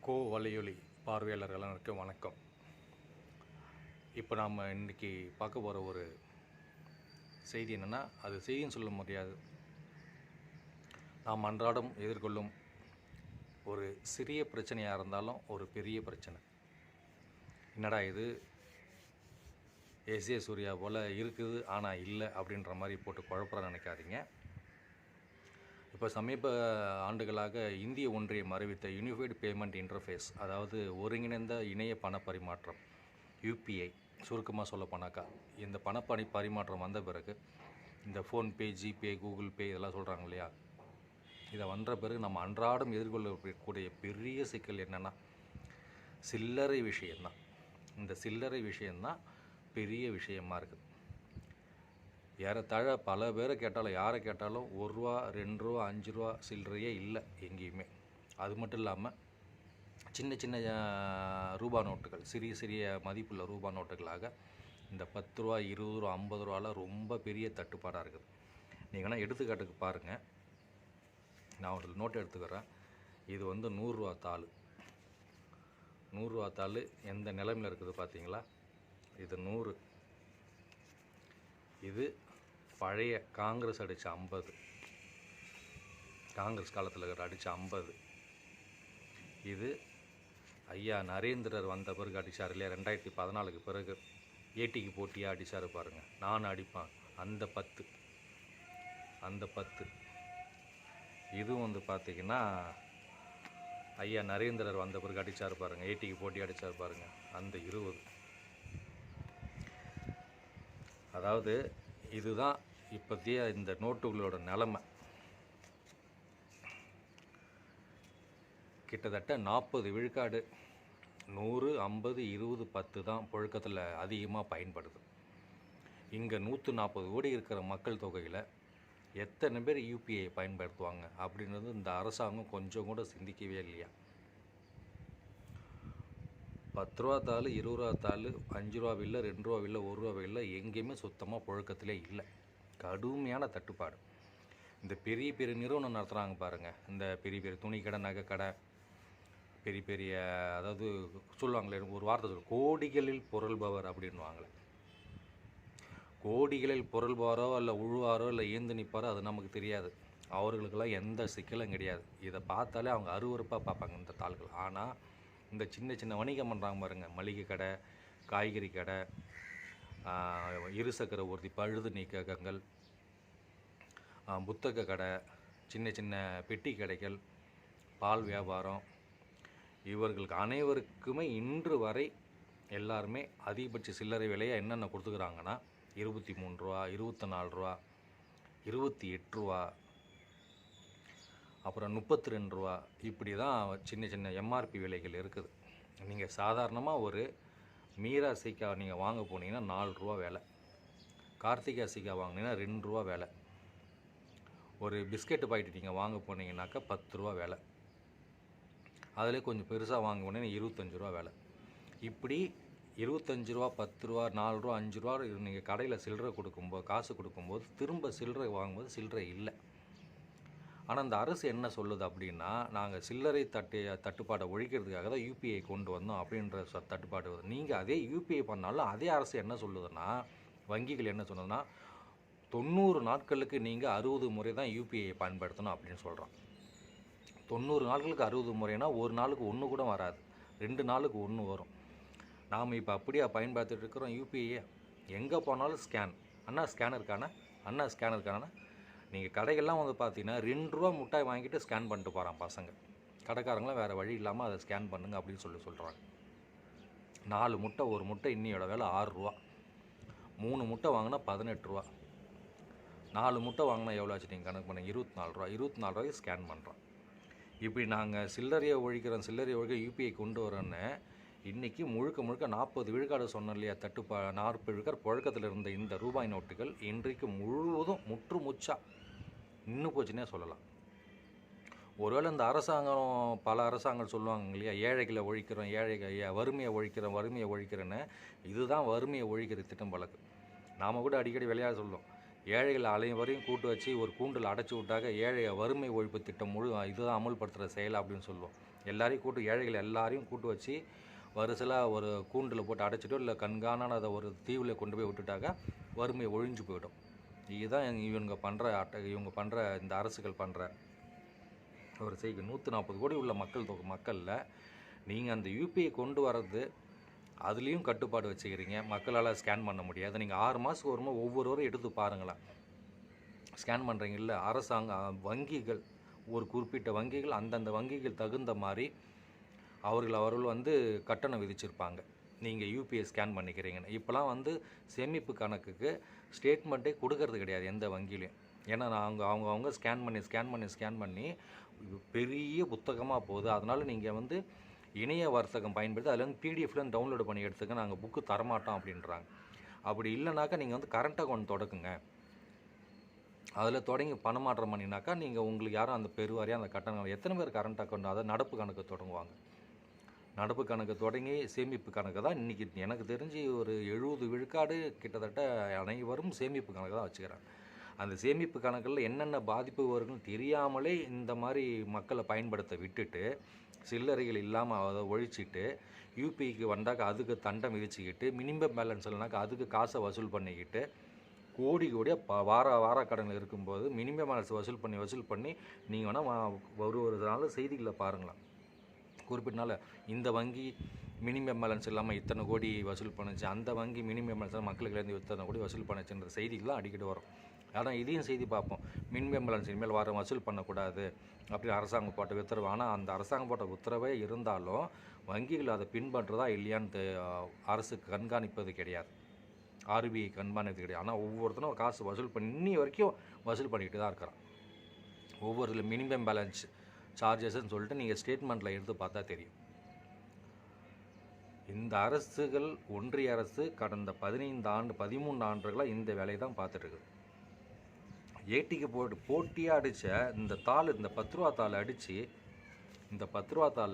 வலையொலி பார்வையாளர்கள் அனைவருக்கும் வணக்கம். இப்போ நாம் இன்றைக்கி பார்க்க போகிற ஒரு செய்தி என்னென்னா, அது செய்தின்னு சொல்ல முடியாது. நாம் அன்றாடம் எதிர்கொள்ளும் ஒரு சிறிய பிரச்சனையாக இருந்தாலும் ஒரு பெரிய பிரச்சனை. என்னடா இது எஸ்ஏ சூர்யா போல் இருக்குது ஆனால் இல்லை அப்படின்ற மாதிரி போட்டு குழப்பற நினைக்காதீங்க. இப்போ சமீப ஆண்டுகளாக இந்திய ஒன்றியம் அறிவித்த யூனிஃபைடு பேமெண்ட் இன்டர்ஃபேஸ், அதாவது ஒருங்கிணைந்த இணைய பண பரிமாற்றம், யூபிஐ சுருக்கமாக சொல்ல போனாக்கா, இந்த பரிமாற்றம் வந்த பிறகு இந்த ஃபோன்பே, ஜிபே, கூகுள் பே இதெல்லாம் சொல்கிறாங்க இல்லையா, இதை வந்த பிறகு நம்ம அன்றாடம் எதிர்கொள்ளக்கூடிய பெரிய சிக்கல் என்னென்னா சில்லறை விஷயந்தான். இந்த சில்லறை விஷயந்தான் பெரிய விஷயமாக இருக்குது. ஏறத்தாழ பல பேரை கேட்டாலும், யாரை கேட்டாலும் ₹1, ₹2, ₹5 சில்லறையே இல்லை எங்கேயுமே. அது மட்டும் இல்லாமல் சின்ன சின்ன ரூபா நோட்டுகள், சிறிய சிறிய மதிப்புள்ள ரூபா நோட்டுகளாக இந்த ₹10, ₹20, ₹50 ரொம்ப பெரிய தட்டுப்பாடாக இருக்குது. நீங்கன்னா எடுத்துக்காட்டுக்கு பாருங்கள், நான் ஒரு நோட்டை எடுத்துக்கிறேன். இது வந்து ₹100 தாள். ₹100 தாள் எந்த நிலைமையில் இருக்குது பார்த்தீங்களா? இது 100. இது பழைய காங்கிரஸ் அடித்த 50, காங்கிரஸ் காலத்தில் அடித்த 50. இது ஐயா நரேந்திரர் வந்த பிறகு அடித்தார் இல்லையா, 2014க்கு பிறகு ஏடிக்கு போட்டியாக அடித்தார் பாருங்கள், நான் அடிப்பேன், அந்த 10. இதுவும் வந்து பார்த்திங்கன்னா ஐயா நரேந்திரர் வந்த பிறகு அடித்தார் பாருங்கள், ஏடிக்கு போட்டி அடித்தார் பாருங்கள், அந்த 20. அதாவது இதுதான் இப்போதைய இந்த நோட்டுகளோட நிலைமை. கிட்டத்தட்ட 40 விழுக்காடு 100, 50, 20, 10 தான் புழக்கத்தில் அதிகமாக பயன்படுது. இங்கே 140 கோடி இருக்கிற மக்கள் தொகையில் எத்தனை பேர் யூபிஐ பயன்படுத்துவாங்க அப்படின்றது இந்த அரசாங்கம் கொஞ்சம் கூட சிந்திக்கவே இல்லையா. ₹10 தாள், ₹20 தாள், ₹5 இல்லை, ₹2 இல்லை, ₹1 இல்லை, எங்கேயுமே சுத்தமாக புழக்கத்திலே இல்லை. கடுமையான தட்டுப்பாடு. இந்த பெரிய பெரிய நிறுவனம் நடத்துகிறாங்க பாருங்கள், இந்த பெரிய பெரிய துணி கடை, நகை கடை, பெரிய பெரிய, அதாவது சொல்லுவாங்களே ஒரு வார்த்தை சொல்லுவாங்க, கோடிகளில் புரள்பவர் அப்படின்வாங்களே. கோடிகளில் புரள்பவரோ இல்லை உழுவாரோ இல்லை ஏந்து நிற்பாரோ அது நமக்கு தெரியாது. அவர்களுக்கெல்லாம் எந்த சிக்கலும் கிடையாது. இதை பார்த்தாலே அவங்க அருவருப்பாக பார்ப்பாங்க இந்த தாள்கள். ஆனால் இந்த சின்ன சின்ன வணிகம் பண்ணுறாங்க பாருங்கள், மளிகை கடை, காய்கறி கடை, இருசக்கர ஊர்தி பழுது நீக்ககங்கள், புத்தக கடை, சின்ன சின்ன பெட்டி கடைகள், பால் வியாபாரம், இவர்களுக்கு அனைவருக்குமே இன்று வரை எல்லாருமே அதிகபட்ச சில்லறை விலையை என்னென்ன கொடுத்துக்கிறாங்கன்னா ₹23, ₹24, ₹28, அப்புறம் ₹32, இப்படி தான் சின்ன சின்ன எம்ஆர்பி விலைகள் இருக்குது. நீங்கள் சாதாரணமாக ஒரு மீரா சீக்கா நீங்கள் வாங்க போனீங்கன்னா ₹4 விலை, கார்த்திகா சீக்கா வாங்கினீங்கன்னா ₹2 விலை, ஒரு பிஸ்கெட்டு பாக்கெட்டு நீங்கள் வாங்க போனீங்கன்னாக்கா ₹10 விலை, அதிலே கொஞ்சம் பெருசாக வாங்க போனீங்கன்னா ₹25 விலை. இப்படி ₹25, ₹10, ₹4, ₹5 நீங்கள் கடையில் சில்லறை கொடுக்கும்போது, காசு கொடுக்கும்போது திரும்ப சில்லறை வாங்கும்போது சில்லறை இல்லை. ஆனால் இந்த அரசு என்ன சொல்லுது அப்படின்னா, நாங்கள் சில்லறை தட்டுப்பாடை ஒழிக்கிறதுக்காக தான் யூபிஐ கொண்டு வந்தோம் அப்படின்ற தட்டுப்பாடு வருது. நீங்கள் அதே யூபிஐ பண்ணாலும் அதே அரசு என்ன சொல்லுதுன்னா, வங்கிகள் என்ன சொன்னதுன்னா 90 நாட்களுக்கு நீங்கள் 60 முறை தான் யூபிஐ பயன்படுத்தணும் அப்படின்னு சொல்கிறோம். 90 நாட்களுக்கு 60 முறைனா ஒரு நாளுக்கு 1 கூட வராது, 2 நாளுக்கு 1 வரும். நாம் இப்போ அப்படியே பயன்படுத்திட்டு இருக்கிறோம் யூபிஐயை. எங்கே போனாலும் ஸ்கேன், அண்ணா ஸ்கேனர் இருக்கானா. நீங்கள் கடைகள்லாம் வந்து பார்த்தீங்கன்னா ₹2 மிட்டாய் வாங்கிட்டு ஸ்கேன் பண்ணிட்டு போகிறான் பசங்க. கடைக்காரங்களாம் வேறு வழி இல்லாமல் அதை ஸ்கேன் பண்ணுங்க அப்படின்னு சொல்கிறாங்க. 4 முட்டை, ஒரு முட்டை இன்னியோட விலை ₹6, 3 முட்டை வாங்கினா ₹18, 4 முட்டை வாங்கினா எவ்வளோ ஆச்சு நீங்கள் கணக்கு பண்ணுங்கள், ₹24 ஸ்கேன் பண்ணுறோம். இப்படி நாங்கள் சில்லறையை ஒழிக்க யூபிஐ கொண்டு வரோன்னு இன்றைக்கி முழுக்க 40 விழுக்காடு சொன்னோம் இல்லையா, 40 விழுக்காடு புழக்கத்தில் இருந்த இந்த ரூபாய் நோட்டுகள் இன்றைக்கு முழுவதும் முற்றுமுச்சா நின்று போச்சுன்னே சொல்லலாம். ஒருவேளை இந்த அரசாங்கம், பல அரசாங்கம் சொல்லுவாங்க இல்லையா, ஏழைகளை ஒழிக்கிறோம், வறுமையை ஒழிக்கிறேன்னு. இதுதான் வறுமையை ஒழிக்கிற திட்டம் பழக்கு. நாம் கூட அடிக்கடி விளையாட சொல்லுவோம், ஏழைகள் அனைவரையும் கூட்டு வச்சு ஒரு கூண்டில் அடைச்சி விட்டாக்க ஏழை வறுமை ஒழிப்பு திட்டம் இதுதான் அமல்படுத்துகிற செயல் அப்படின்னு சொல்லுவோம். எல்லாரையும் ஏழைகள் எல்லாரையும் கூட்டு வச்சு வரிசலாக ஒரு கூண்டில் போட்டு அடைச்சிட்டோ இல்லை கண்காணாத ஒரு தீவில் கொண்டு போய் விட்டுட்டாக்கா வறுமை ஒழிஞ்சு போயிடும். இதுதான் இவங்க பண்ணுற இந்த அரசுகள் பண்ணுற ஒரு செய்கை. 140 கோடி உள்ள மக்களில் நீங்கள் அந்த யூபிஐ கொண்டு வர்றது அதுலேயும் கட்டுப்பாடு வச்சுக்கிறீங்க. மக்களால் ஸ்கேன் பண்ண முடியாது. நீங்கள் 6 மாதத்துக்கு ஒரு முறை ஒவ்வொருவரும் எடுத்து பாருங்களேன். ஸ்கேன் பண்ணுறீங்கல்ல, வங்கிகள் ஒரு குறிப்பிட்ட வங்கிகள் அந்தந்த வங்கிகள் தகுந்த மாதிரி அவர்கள் வந்து கட்டணம் விதிச்சிருப்பாங்க. நீங்கள் யூபிஐ ஸ்கேன் பண்ணிக்கிறீங்கன்னு. இப்போலாம் வந்து சேமிப்பு கணக்குக்கு ஸ்டேட்மெண்ட்டே கொடுக்கறது கிடையாது எந்த வங்கியிலையும். ஏன்னா அவங்க ஸ்கேன் பண்ணி பெரிய புத்தகமாக போகுது. அதனால் நீங்கள் வந்து இணைய வர்த்தகம் பயன்படுத்தி அதில் வந்து பிடிஎஃப்லாம் டவுன்லோடு பண்ணி எடுத்துக்க நாங்கள் புக்கு தரமாட்டோம் அப்படின்றாங்க. அப்படி இல்லைனாக்கா நீங்கள் வந்து கரண்ட் அக்கௌண்ட் தொடக்குங்க. அதில் தொடங்கி பணமாற்றம் பண்ணினாக்கா நீங்கள் உங்களுக்கு யாரும் அந்த பெருவாரியாக அந்த கட்டணம் எத்தனை பேர் கரண்ட் அக்கௌண்ட் அதாவது நடப்பு கணக்கு தொடங்குவாங்க. நடப்பு கணக்கு தொடங்கி சேமிப்பு கணக்கு தான் இன்றைக்கி எனக்கு தெரிஞ்சு ஒரு 70 விழுக்காடு கிட்டத்தட்ட அனைவரும் சேமிப்பு கணக்கு தான் வச்சுக்கிறாங்க. அந்த சேமிப்பு கணக்கில் என்னென்ன பாதிப்பு வரும்னு தெரியாமலே இந்த மாதிரி மக்களை பயன்படுத்த விட்டுட்டு சில்லறைகள் இல்லாமல் அதை ஒழிச்சிட்டு யூபிஐக்கு வந்தாக்க அதுக்கு தண்டம் விதிச்சுக்கிட்டு மினிமம் பேலன்ஸ் இல்லைனாக்கா அதுக்கு காசை வசூல் பண்ணிக்கிட்டு கோடியாக வார கடனில் இருக்கும்போது மினிமம் பேலன்ஸ் வசூல் பண்ணி நீங்கள் வேணால் ஒரு நாள் செய்திகளில் பாருங்களேன். குறிப்பிட்ட நாள் இந்த வங்கி மினிமம் பேலன்ஸ் இல்லாமல் இத்தனை கோடி வசூல் பண்ணுச்சு, அந்த வங்கி மினிமம் பேலன்ஸ் மக்களுக்குலேருந்து இத்தனை கோடி வசூல் பண்ணுச்சுன்ற செய்திகள்லாம் அடிக்கடி வரும். ஆனால் இதையும் செய்தி பார்ப்போம், மினிமம் பேலன்ஸ் இனிமேல் வசூல் பண்ணக்கூடாது அப்படி அரசாங்கம் போட்ட உத்தரவு. ஆனால் அந்த அரசாங்கம் போட்ட உத்தரவே இருந்தாலும் வங்கிகள் அதை பின்பற்றுறதா இல்லையான்னு அரசு கண்காணிப்பது கிடையாது, ஆர்பிஐ கண்காணிப்பது கிடையாது. ஆனால் ஒவ்வொருத்தரும் காசு வசூல் பண்ணி இன்னி வரைக்கும் வசூல் பண்ணிக்கிட்டு தான் இருக்கிறான். ஒவ்வொரு மினிமம் பேலன்ஸ் சார்ஜஸ்ன்னு சொல்லிட்டு நீங்கள் ஸ்டேட்மெண்ட்டில் எடுத்து பார்த்தா தெரியும். இந்த அரசுகள் ஒன்றிய அரசு கடந்த 13 ஆண்டுகளாக இந்த வேலையை தான் பார்த்துட்ருக்குது. ஏடிக்கு போட்டியாக அடித்த இந்த 10 ரூபா தாள்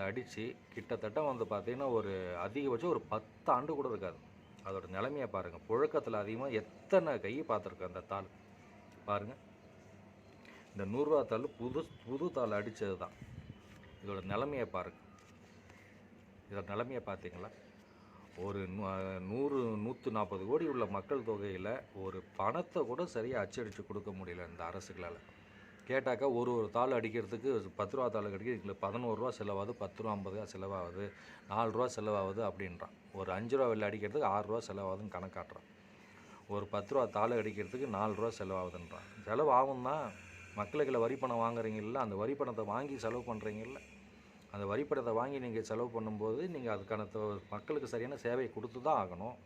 அடித்து கிட்டத்தட்ட வந்து பார்த்திங்கன்னா ஒரு அதிகபட்சம் ஒரு 10 ஆண்டு கூட இருக்காது. அதோட நிலைமையை பாருங்கள். புழக்கத்தில் அதிகமாக எத்தனை கை பார்த்துருக்கு அந்த தாள் பாருங்கள். இந்த 100 ரூபா தாள் புது தாள் அடித்தது தான். இதோட நிலைமையை பாருங்கள். இதோட நிலைமையை பார்த்தீங்களா? ஒரு 140 கோடி உள்ள மக்கள் தொகையில் ஒரு பணத்தை கூட சரியாக அச்சடித்து கொடுக்க முடியல இந்த அரசுகளால். கேட்டாக்கா ஒரு தாள் அடிக்கிறதுக்கு 10 ரூபா தாள் அடிக்க இதில் 11 ரூபா செலவாகுது, 10 ரூபா 50 ரூபா செலவாகுது, 4 ரூபா செலவாகுது அப்படின்றான். ஒரு 5 ரூபா வெள்ளை அடிக்கிறதுக்கு 6 ரூபா செலவாகுதுன்னு கணக்காட்டுறான். ஒரு 10 ரூபா தாள் அடிக்கிறதுக்கு 4 ரூபா செலவாகுதுன்றான். செலவாகும் தான். மக்களுக்குள்ள வரி பணம் வாங்குறீங்கல்ல, அந்த வரி பணத்தை வாங்கி செலவு பண்ணுறீங்கல்ல, அந்த வரி பணத்தை வாங்கி நீங்கள் செலவு பண்ணும்போது நீங்கள் அதுக்கான மக்களுக்கு சரியான சேவை கொடுத்து தான் ஆகணும்.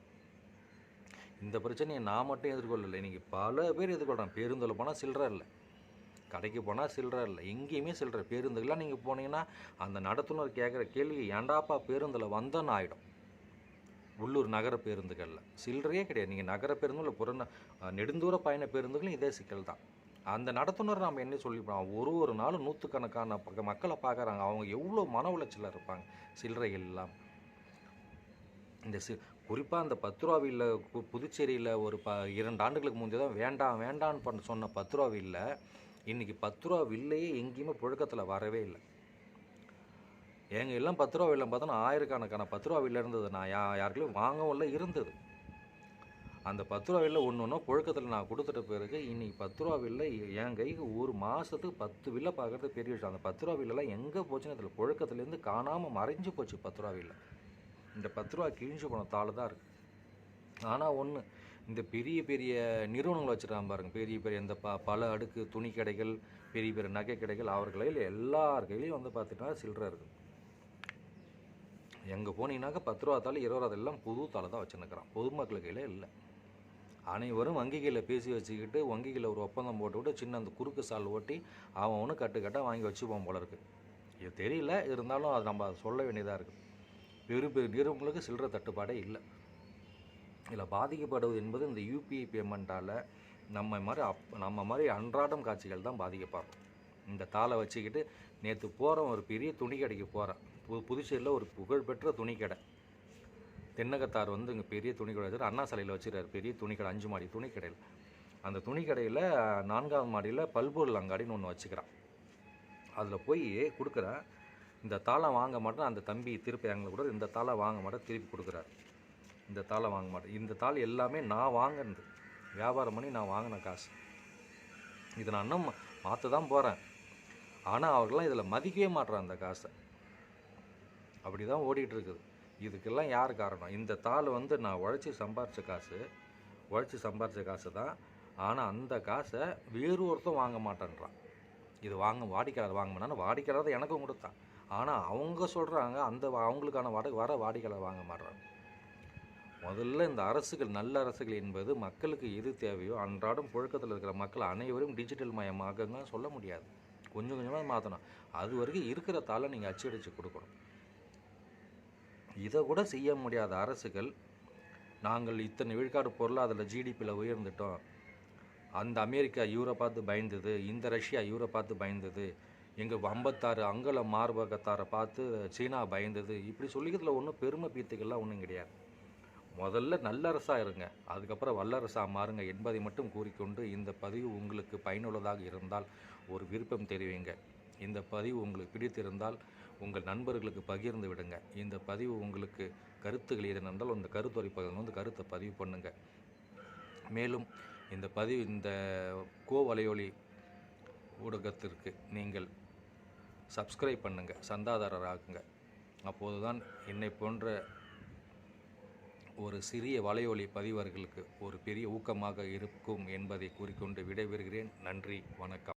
இந்த பிரச்சனையை நான் மட்டும் எதிர்கொள்ளலை, இன்றைக்கி பல பேர் எதிர்கொள்கிறாங்க. பேருந்தில் போனால் சில்லறை இல்லை, கடைக்கு போனால் சில்லறை இல்லை, எங்கேயுமே சில்லறை. பேருந்துக்கெல்லாம் நீங்கள் போனீங்கன்னா அந்த நடத்துனர் கேட்குற கேள்வி ஏண்டாப்பா பேருந்தில் வந்தோன்னு ஆகிடும். உள்ளூர் நகர பேருந்துகளில் சில்லறையே கிடையாது. நீங்கள் நகர பேருந்துகள் நெடுந்தூர பயண பேருந்துகளும் இதே சிக்கல் தான். அந்த நடத்துனர் நம்ம என்ன சொல்லிப்போம், ஒரு நாள் நூற்றுக்கணக்கான மக்களை பார்க்குறாங்க. அவங்க எவ்வளோ மன உளைச்சலில் இருப்பாங்க சில்லறைகள் இல்லாமல். இந்த குறிப்பாக அந்த 10 ரூபா வீல்ல புதுச்சேரியில் ஒரு 2 ஆண்டுகளுக்கு முந்தைய தான் வேண்டான்னு சொன்ன 10 ரூபா வீல்ல இன்றைக்கி 10 ரூபா வில்லையே எங்கேயுமே புழக்கத்தில் வரவே இல்லை. எல்லாம் 10 ரூபா வில்லம் பார்த்தோன்னா ஆயிரக்கணக்கான 10 ரூபா வில்ல இருந்தது. நான் யாருக்கையும் வாங்கவும் இல்லை இருந்தது. அந்த 10 ரூபா வில்ல ஒன்று புழக்கத்தில் நான் கொடுத்துட்ட பிறகு இன்றைக்கி 10 ரூபா வில்ல என் கைக்கு ஒரு மாதத்துக்கு 10 வில்ல பார்க்குறது பெரிய விஷயம். அந்த 10 ரூபா வில்லெல்லாம் எங்கே போச்சுன்னு அதில் புழக்கத்துலேருந்து காணாமல் மறைஞ்சு போச்சு 10 ரூபா வில்ல. இந்த 10 ரூபா கிழிஞ்சு போன தாள் தான் இருக்குது. ஆனால் ஒன்று, இந்த பெரிய பெரிய நிறுவனங்கள் வச்சுருக்காங்க பாருங்கள், பெரிய இந்த பல அடுக்கு துணி கடைகள், பெரிய நகை கடைகள், அவர்களில் எல்லார் கையிலையும் வந்து பார்த்துட்டா சில்லறை இருக்குது. எங்கே போனீங்கன்னாக்கா 10 ரூபா தாள் 20 ரூபா தாள் எல்லாம் புது தாளை தான் வச்சுருக்கிறான். பொதுமக்கள் கையில் இல்லை. அனைவரும் வங்கிகளில் பேசி வச்சுக்கிட்டு வங்கிகளில் ஒரு ஒப்பந்தம் போட்டுவிட்டு சின்ன அந்த குறுக்கு சால் ஓட்டி அவனு கட்டாக வாங்கி வச்சுப்போம் போல இருக்குது. இது தெரியல, இருந்தாலும் அது நம்ம சொல்ல வேண்டியதாக இருக்குது. பெரிய நிறுவனங்களுக்கு சில்லறை தட்டுப்பாடே இல்லை. இதில் பாதிக்கப்படுவது என்பது இந்த யூபிஐ பேமெண்ட்டால் நம்ம மாதிரி அன்றாடம் காட்சிகள் தான் பாதிக்கப்படுறோம். இந்த தாளை வச்சுக்கிட்டு நேற்று போகிறோம், ஒரு பெரிய துணி கடைக்கு போகிறேன். புதுச்சேரியில் ஒரு புகழ்பெற்ற துணி கடை, தென்னகத்தார் வந்து இங்கே பெரிய துணி கடை வச்சுரு, அண்ணா சாலையில் வச்சுருக்காரு பெரிய துணி கடை, 5 மாடி துணி கடையில். அந்த துணி கடையில் 4ஆவது மாடியில் பல்பொருள் அங்காடின்னு ஒன்று வச்சுக்கிறான். அதில் போய் கொடுக்குறேன். இந்த தாளை வாங்க மாட்டேன். அந்த தம்பி திருப்பி எங்களை கூட இந்த தாளை வாங்க மாட்டேன், திருப்பி கொடுக்குறாரு. இந்த தாளை வாங்க மாட்டேன். இந்த தாள் எல்லாமே நான் வாங்கினது, வியாபாரம் பண்ணி நான் வாங்கின காசு. இதை நான் இன்னும் மாற்ற தான் போகிறேன். ஆனால் அவர்கள்லாம் இதில் மதிக்கவே மாட்டுறான் அந்த காசை. அப்படி தான் ஓடிட்டுருக்குது. இதுக்கெல்லாம் யார் காரணம்? இந்த தாள் நான் உழைச்சி சம்பாரித்த காசு தான். ஆனால் அந்த காசை வேறு ஒருத்தன் வாங்க மாட்டேன்றான். இது வாடிக்கையாளர் வாங்க மாட்டான்னு வாடிக்கையாளர் தான் எனக்கும் கொடுத்தான். ஆனால் அவங்க சொல்கிறாங்க அவங்களுக்கான வாடிக்கையாளர் வாங்க மாட்டுறாங்க. முதல்ல இந்த அரசுகள், நல்ல அரசுகள் என்பது மக்களுக்கு எது தேவையோ அன்றாடம் புழக்கத்தில் இருக்கிற மக்கள் அனைவரும் டிஜிட்டல் மயமாகங்க சொல்ல முடியாது. கொஞ்சம் கொஞ்சமாக மாற்றணும். அது வரைக்கும் இருக்கிற தாளை நீங்கள் அச்சடித்து கொடுக்கணும். இதை கூட செய்ய முடியாத அரசுகள், நாங்கள் இத்தனை விழுக்காடு பொருளாதார ஜிடிபியில் உயர்ந்துட்டோம், அந்த அமெரிக்கா இவரை பார்த்து பயந்தது, இந்த ரஷ்யா இவரை பார்த்து பயந்தது, எங்கள் 56 அங்குல மார்பகத்தாரை பார்த்து சீனா பயந்தது, இப்படி சொல்லிக்கிறதுல ஒன்றும் பெருமை பீத்துக்கெல்லாம் ஒன்றும் கிடையாது. முதல்ல நல்லரசாக இருங்க, அதுக்கப்புறம் வல்லரசாக மாறுங்க என்பதை மட்டும் கூறிக்கொண்டு, இந்த பதிவு உங்களுக்கு பயனுள்ளதாக இருந்தால் ஒரு விருப்பம் தெரிவிங்க. இந்த பதிவு உங்களுக்கு பிடித்திருந்தால் உங்கள் நண்பர்களுக்கு பகிர்ந்து விடுங்க. இந்த பதிவு உங்களுக்கு கருத்துக்கள் எதுனாலும் அந்த கருத்துரை பகிர்ந்து கருத்தை பதிவு பண்ணுங்க. மேலும் இந்த பதிவு, இந்த வலையொலி ஊடகத்திற்கு நீங்கள் சப்ஸ்கிரைப் பண்ணுங்கள், சந்தாதாரராகுங்க. அப்போது தான் என்னை போன்ற ஒரு சிறிய வலையொலி பதிவர்களுக்கு ஒரு பெரிய ஊக்கமாக இருக்கும் என்பதை கூறிக்கொண்டு விடைபெறுகிறேன். நன்றி, வணக்கம்.